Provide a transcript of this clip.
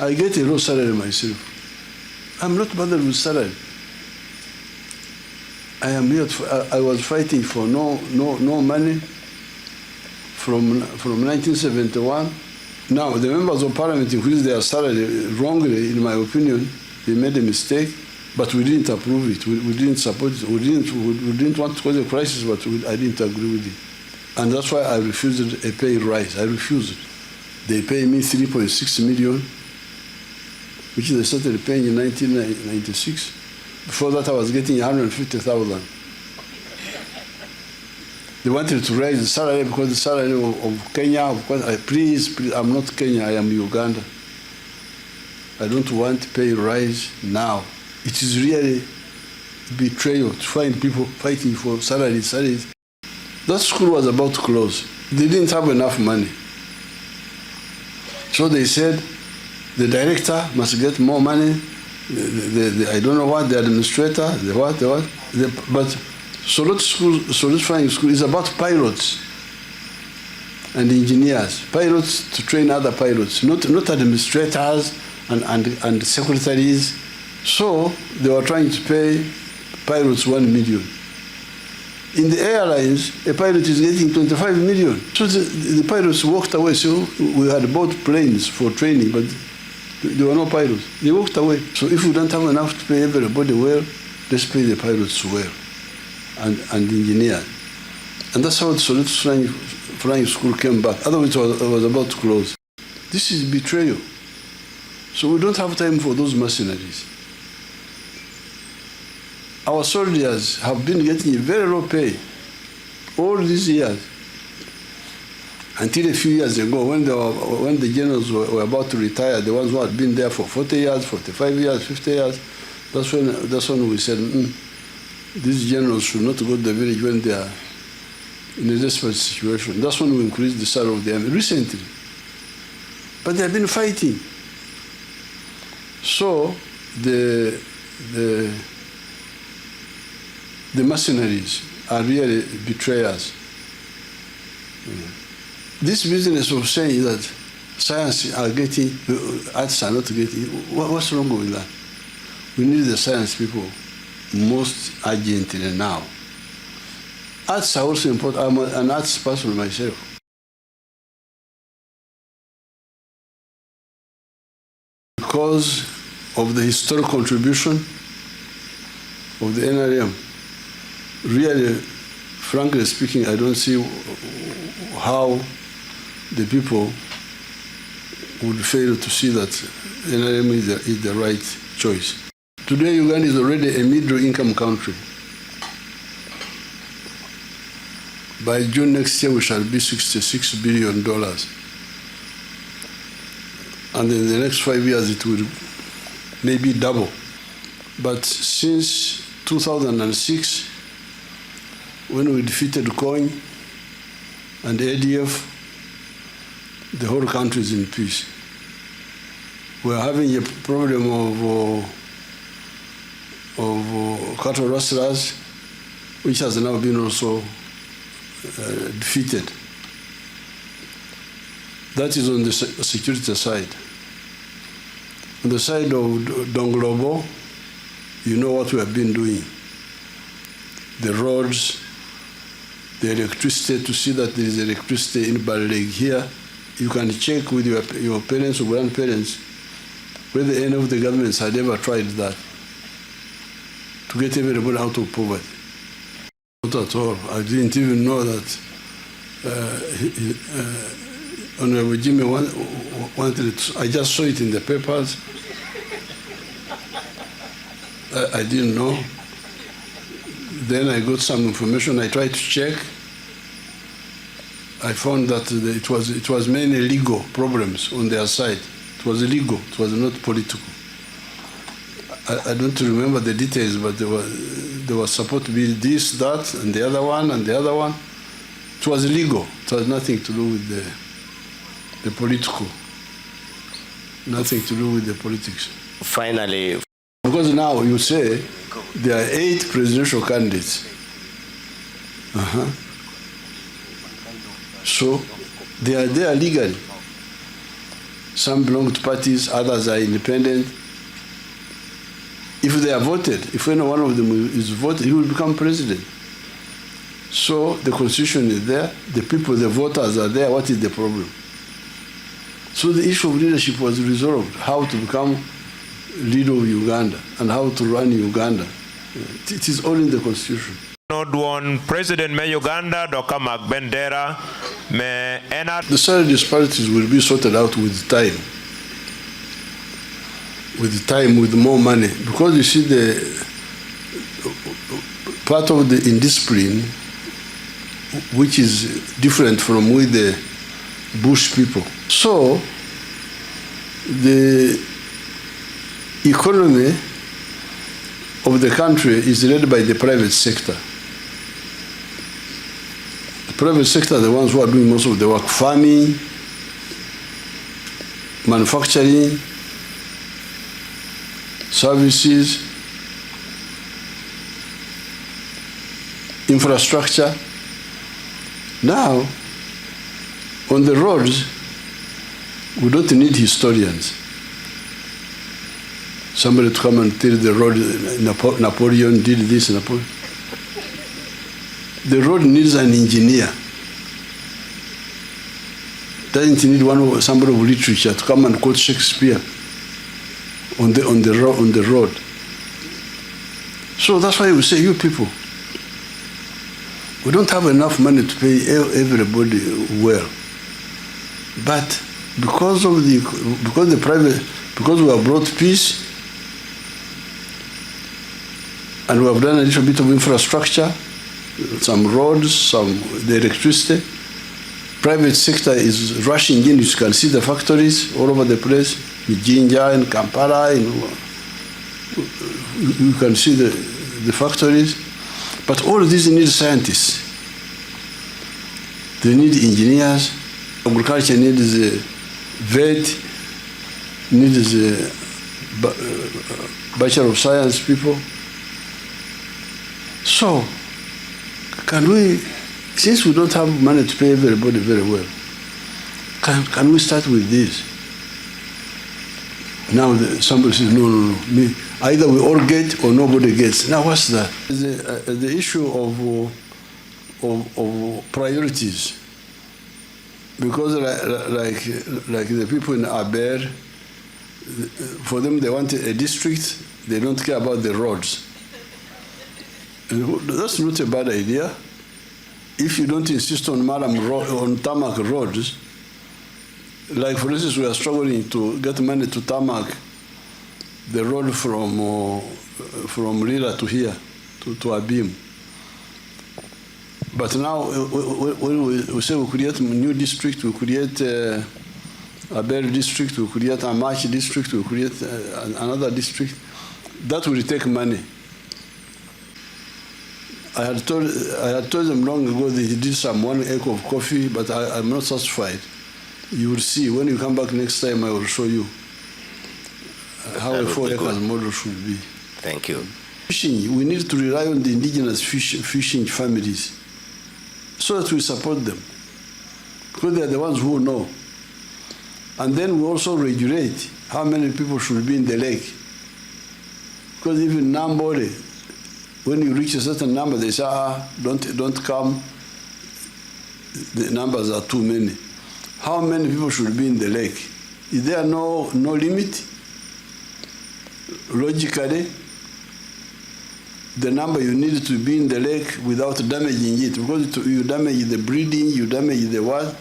I get a low salary myself. I'm not bothered with salary. I am here. I was fighting for no money from 1971. Now the members of parliament increased their salary wrongly, in my opinion. They made a mistake, but we didn't approve it. We didn't support it. We didn't want to cause a crisis, but I didn't agree with it. And that's why I refused a pay rise. I refused. They pay me 3.6 million, which they started paying in 1996. Before that, I was getting 150,000. They wanted to raise the salary because the salary of Kenya, please, I'm not Kenya, I am Uganda. I don't want to pay rise now. It is really betrayal to find people fighting for salaries. That school was about to close. They didn't have enough money. So they said, the director must get more money, I don't know what, the administrator, but Solute Flying School is about pilots and engineers. Pilots to train other pilots, not administrators and secretaries. So they were trying to pay pilots 1 million. In the airlines, a pilot is getting 25 million. So the pilots walked away. So we had bought planes for training, but there were no pilots. They walked away. So if we don't have enough to pay everybody well, let's pay the pilots well and engineers. And that's how the Solute Flying School came back. Otherwise, it was about to close. This is betrayal. So we don't have time for those mercenaries. Our soldiers have been getting very low pay all these years. Until a few years ago, when the generals were about to retire, the ones who had been there for 40 years, 45 years, 50 years, that's when we said, these generals should not go to the village when they are in a desperate situation. That's when we increased the salary of the army recently. But they have been fighting. So the mercenaries are really betrayers. This business of saying that science are getting, arts are not getting, what's wrong with that? We need the science people most urgently now. Arts are also important. I'm an arts person myself. Because of the historic contribution of the NRM, really, frankly speaking, I don't see how the people would fail to see that NRM is the right choice. Today, Uganda is already a middle-income country. By June next year, we shall be $66 billion. And in the next 5 years, it will maybe double. But since 2006, when we defeated COIN and ADF, the whole country is in peace. We're having a problem of cattle rustlers, which has now been also defeated. That is on the security side. On the side of Donglobo, you know what we have been doing. The roads, the electricity, to see that there is electricity in Balleg here. You can check with your parents or grandparents whether any of the governments had ever tried that to get everybody out of poverty. Not at all. I didn't even know that Honorable Jimmy wanted it. I just saw it in the papers. I didn't know. Then I got some information. I tried to check. I found that it was mainly legal problems on their side. It was legal. It was not political. I don't remember the details, but there was supposed to be this, that, and the other one, and the other one. It was legal. It has nothing to do with the political. Nothing to do with the politics. Finally. Because now you say there are 8 presidential candidates. So they are there legally. Some belong to parties, others are independent. If they are voted, if any one of them is voted, he will become president. So the constitution is there, the people, the voters are there. What is the problem? So the issue of leadership was resolved, how to become leader of Uganda and how to run Uganda. It is all in the constitution. President me Uganda doka magbendera me ena. The salary disparities will be sorted out with time. With time, with more money. Because you see, the part of the indiscipline, which is different from with the bush people. So the economy of the country is led by the private sector. The private sector are the ones who are doing most of the work: farming, manufacturing, services, infrastructure. Now, on the roads, we don't need historians. Somebody to come and tell the road, Napoleon did this, Napoleon. The road needs an engineer. Doesn't need somebody of literature to come and quote Shakespeare on the road. So that's why we say, you people, we don't have enough money to pay everybody well. But because we have brought peace, and we have done a little bit of infrastructure, some roads, the electricity, private sector is rushing in. You can see the factories all over the place, in Jinja, in Kampala, you can see the factories. But all of these need scientists. They need engineers. Agriculture needs a vet, needs a Bachelor of Science people. So, can we, since we don't have money to pay everybody very well, can we start with this? Now somebody says, no, either we all get or nobody gets. Now what's that? The issue of priorities. Because like the people in Aber, for them they want a district, they don't care about the roads. That's not a bad idea. If you don't insist on tarmac roads, like for instance, we are struggling to get money to tarmac the road from Lila to here, to Abim. But now, when we say we create a new district, we create Aber district, we create a Amachi district, we create another district, that will take money. I had told them long ago they did some 1 acre of coffee, but I'm not satisfied. You will see, when you come back next time, I will show you how a 4 acres model should be. Thank you. Fishing, we need to rely on the indigenous fishing families so that we support them, because they are the ones who know. And then we also regulate how many people should be in the lake. Because even Nambole, when you reach a certain number, they say, don't come, the numbers are too many. How many people should be in the lake? Is there no limit? Logically, the number you need to be in the lake without damaging it, because you damage the breeding, you damage the what?